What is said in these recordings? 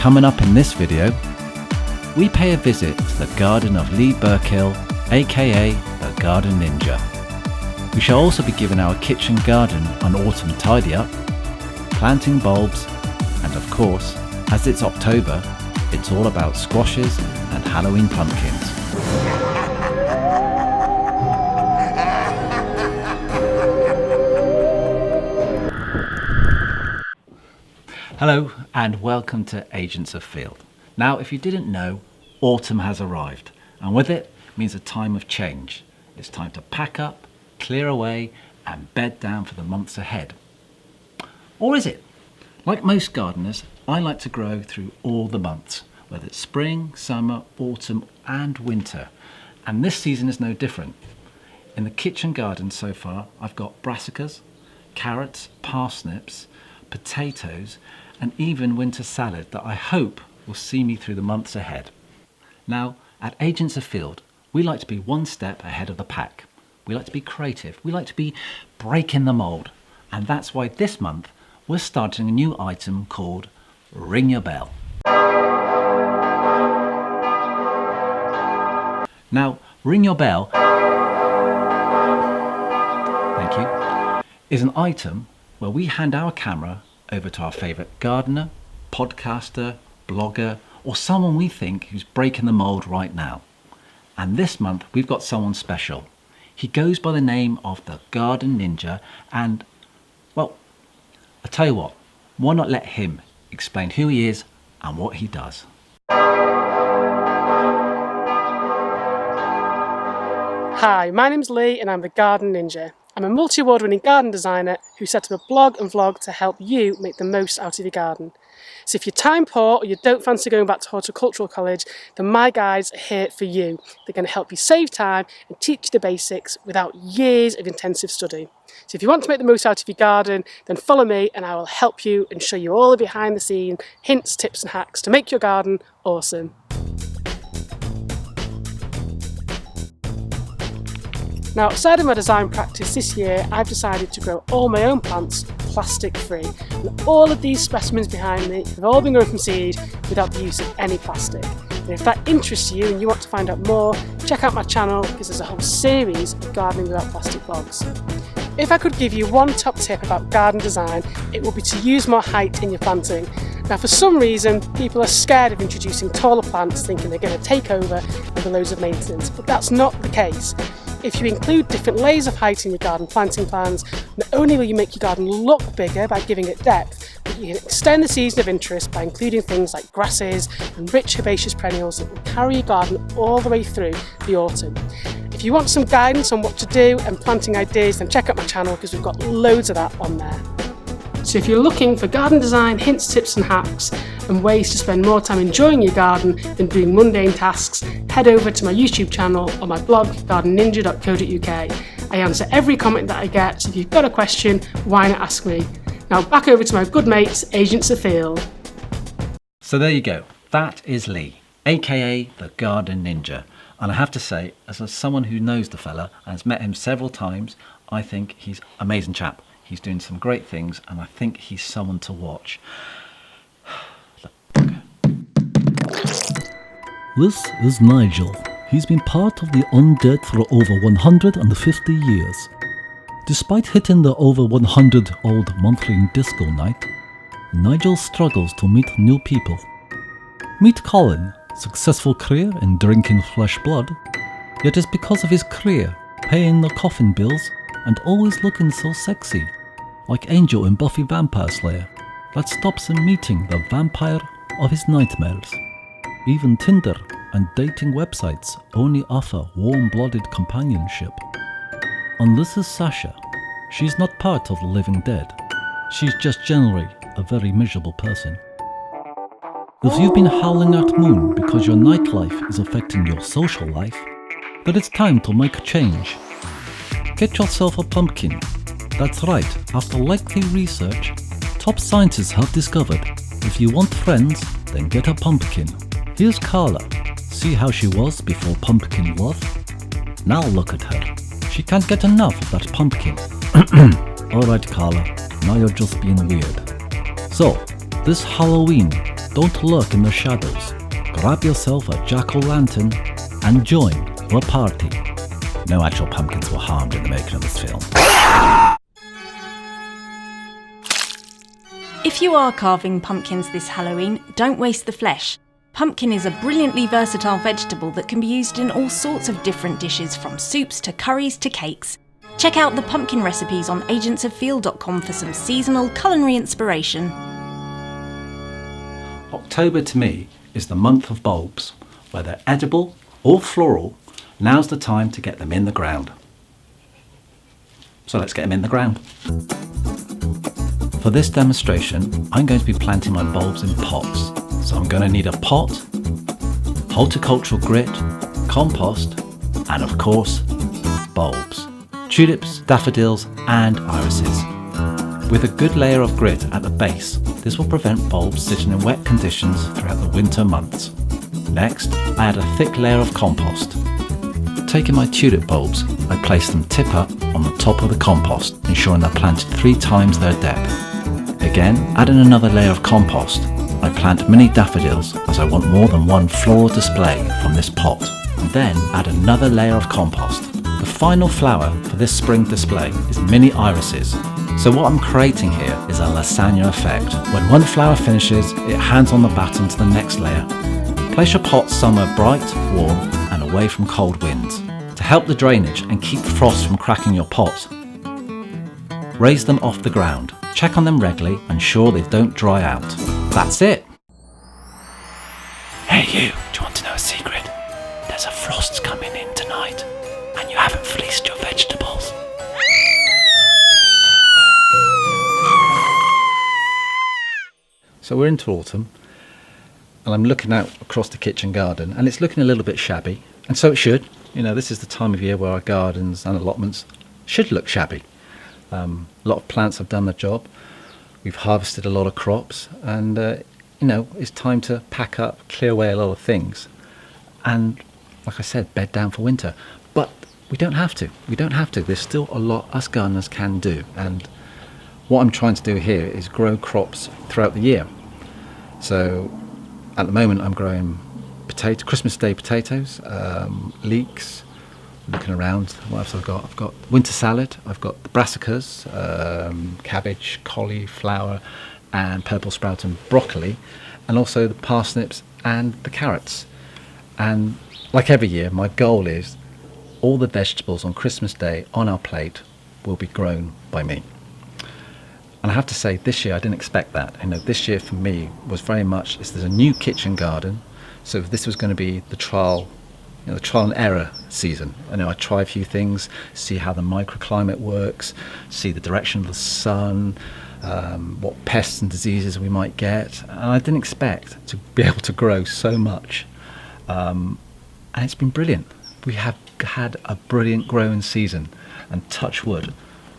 Coming up in this video, we pay a visit to the garden of Lee Burkhill, aka the Garden Ninja. We shall also be giving our kitchen garden an autumn tidy up, planting bulbs, and of course, as it's October, it's all about squashes and Halloween pumpkins. Hello and welcome to Agents of Field. Now, if you didn't know, autumn has arrived, and with it means a time of change. It's time to pack up, clear away and bed down for the months ahead. Or is it? Like most gardeners, I like to grow through all the months, whether it's spring, summer, autumn and winter. And this season is no different. In the kitchen garden so far, I've got brassicas, carrots, parsnips, potatoes and even winter salad that I hope will see me through the months ahead. Now, at Agents of Field, we like to be one step ahead of the pack. We like to be creative. We like to be breaking the mould. And that's why this month we're starting a new item called Ring Your Bell. Now, Ring Your Bell, thank you, is an item where we hand our camera over to our favourite gardener, podcaster, blogger, or someone we think who's breaking the mould right now. And this month we've got someone special. He goes by the name of the Garden Ninja and, well, I tell you what, why not let him explain who he is and what he does. Hi, my name's Lee and I'm the Garden Ninja. I'm a multi-award winning garden designer who set up a blog and vlog to help you make the most out of your garden. So if you're time poor or you don't fancy going back to horticultural college, then my guides are here for you. They're going to help you save time and teach you the basics without years of intensive study. So if you want to make the most out of your garden, then follow me and I will help you and show you all the behind the scenes hints, tips and hacks to make your garden awesome. Now, outside of my design practice this year, I've decided to grow all my own plants plastic free. And all of these specimens behind me have all been grown from seed without the use of any plastic. And if that interests you and you want to find out more, check out my channel because there's a whole series of gardening without plastic vlogs. If I could give you one top tip about garden design, it would be to use more height in your planting. Now, for some reason, people are scared of introducing taller plants thinking they're going to take over with loads of maintenance, but that's not the case. If you include different layers of height in your garden planting plans, not only will you make your garden look bigger by giving it depth, but you can extend the season of interest by including things like grasses and rich herbaceous perennials that will carry your garden all the way through the autumn. If you want some guidance on what to do and planting ideas, then check out my channel because we've got loads of that on there. So if you're looking for garden design hints, tips and hacks and ways to spend more time enjoying your garden than doing mundane tasks, head over to my YouTube channel or my blog gardenninja.co.uk. I answer every comment that I get, so if you've got a question, why not ask me? Now back over to my good mates, Agents of Field. So there you go, that is Lee, aka the Garden Ninja. And I have to say, as someone who knows the fella and has met him several times, I think he's an amazing chap. He's doing some great things and I think he's someone to watch. This is Nigel. He's been part of the undead for over 150 years. Despite hitting the over 100-old monthly disco night, Nigel struggles to meet new people. Meet Colin, successful career in drinking flesh blood, yet it's because of his career, paying the coffin bills and always looking so sexy, like Angel in Buffy Vampire Slayer, that stops him meeting the vampire of his nightmares. Even Tinder and dating websites only offer warm-blooded companionship. And this is Sasha. She's not part of the living dead. She's just generally a very miserable person. If you've been howling at moon because your nightlife is affecting your social life, then it's time to make a change. Get yourself a pumpkin. That's right, after lengthy research, top scientists have discovered if you want friends, then get a pumpkin. Here's Carla. See how she was before pumpkin love? Now look at her. She can't get enough of that pumpkin. Alright Carla, now you're just being weird. So, this Halloween, don't lurk in the shadows. Grab yourself a jack-o'-lantern and join the party. No actual pumpkins were harmed in the making of this film. If you are carving pumpkins this Halloween, don't waste the flesh. Pumpkin is a brilliantly versatile vegetable that can be used in all sorts of different dishes, from soups to curries to cakes. Check out the pumpkin recipes on agentsoffeel.com for some seasonal culinary inspiration. October to me is the month of bulbs. Whether edible or floral, now's the time to get them in the ground. So let's get them in the ground. For this demonstration, I'm going to be planting my bulbs in pots. So I'm going to need a pot, horticultural grit, compost, and of course, bulbs. Tulips, daffodils, and irises. With a good layer of grit at the base, this will prevent bulbs sitting in wet conditions throughout the winter months. Next, I add a thick layer of compost. Taking my tulip bulbs, I place them tip up on the top of the compost, ensuring they're planted 3 times their depth. Again, adding another layer of compost, I plant mini daffodils as I want more than one floral display from this pot. And then add another layer of compost. The final flower for this spring display is mini irises. So what I'm creating here is a lasagna effect. When one flower finishes, it hands on the baton to the next layer. Place your pot somewhere bright, warm, and away from cold winds. To help the drainage and keep frost from cracking your pot, raise them off the ground. Check on them regularly and ensure they don't dry out. That's it. Hey you, do you want to know a secret? There's a frost coming in tonight and you haven't fleeced your vegetables. So we're into autumn and I'm looking out across the kitchen garden and it's looking a little bit shabby, and so it should. You know, this is the time of year where our gardens and allotments should look shabby. A lot of plants have done the job. We've harvested a lot of crops and you know, it's time to pack up, clear away a lot of things and, like I said, bed down for winter. But we don't have to. We don't have to. There's still a lot us gardeners can do, and what I'm trying to do here is grow crops throughout the year. So at the moment I'm growing Christmas Day potatoes, leeks. Looking around, what else I've got? I've got winter salad, I've got the brassicas, cabbage, cauliflower, and purple sprout and broccoli, and also the parsnips and the carrots. And like every year, my goal is all the vegetables on Christmas Day on our plate will be grown by me. And I have to say, this year I didn't expect that. You know, this year for me was very much, there's a new kitchen garden, so this was going to be the trial and error season. I know I try a few things, see how the microclimate works, see the direction of the sun, what pests and diseases we might get, and I didn't expect to be able to grow so much, and it's been brilliant. We have had a brilliant growing season, and touch wood,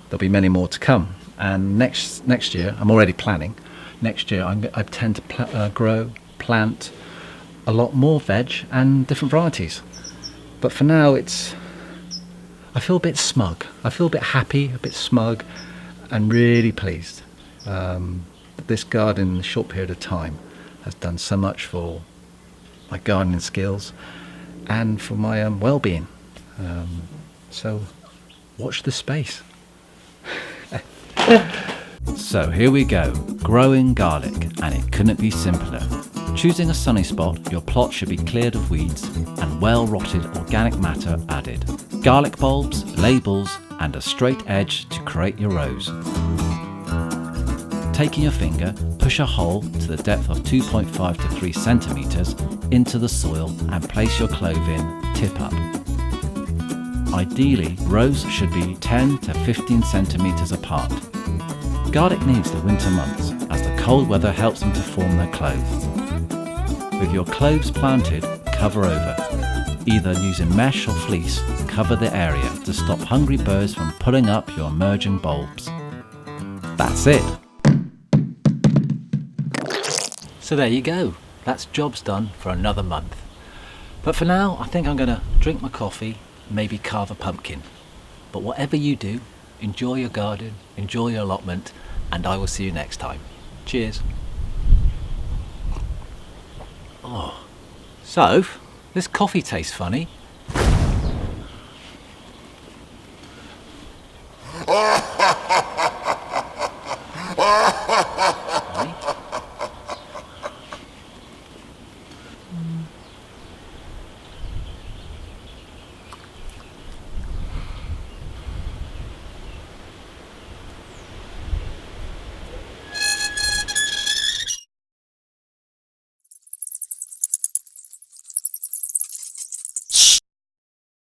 there'll be many more to come. And next year, I'm already planning. Next year, I tend to plant a lot more veg and different varieties. But for now, I feel a bit smug. I feel a bit happy, a bit smug, and really pleased. This garden in a short period of time has done so much for my gardening skills and for my well-being. So watch this space. So here we go, growing garlic, and it couldn't be simpler. Choosing a sunny spot, your plot should be cleared of weeds and well-rotted organic matter added. Garlic bulbs, labels, and a straight edge to create your rows. Taking your finger, push a hole to the depth of 2.5 to 3 centimetres into the soil and place your clove in tip up. Ideally, rows should be 10 to 15 centimetres apart. Garlic needs the winter months as the cold weather helps them to form their cloves. With your cloves planted, cover over. Either using mesh or fleece, cover the area to stop hungry birds from pulling up your emerging bulbs. That's it. So there you go. That's jobs done for another month. But for now, I think I'm going to drink my coffee, maybe carve a pumpkin. But whatever you do, enjoy your garden, enjoy your allotment, and I will see you next time. Cheers. So, this coffee tastes funny.